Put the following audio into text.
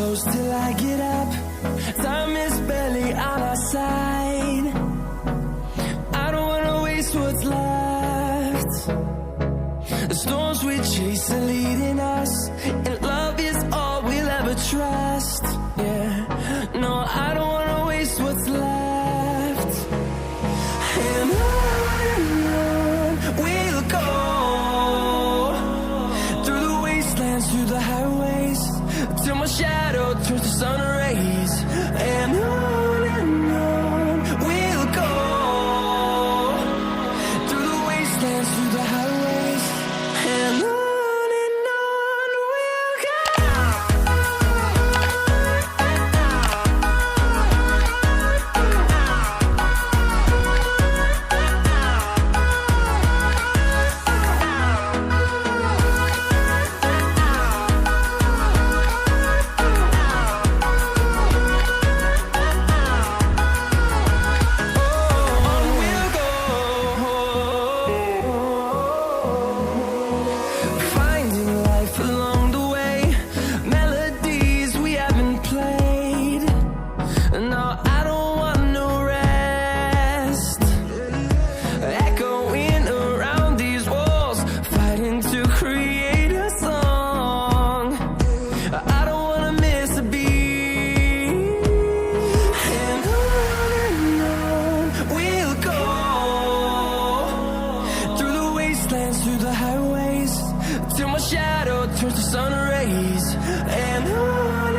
close till I get up. Time is barely on our side. I don't wanna waste what's left. The storms we chase are leading us, and love is all we'll ever trust. Yeah, no, I don't wanna waste what's left. And on we'll go, through the wastelands, through the highways, till my shadow turns to sun rays. And on we'll go, through the wastelands, through the highways, and on we'll go. Finding life along the way, melodies we haven't played. No, I don't want no rest. Echoing around these walls, fighting to create a song. I don't wanna miss a beat. And on we'll go, through the wastelands, through the highways, till my shadow turns to sun rays. And on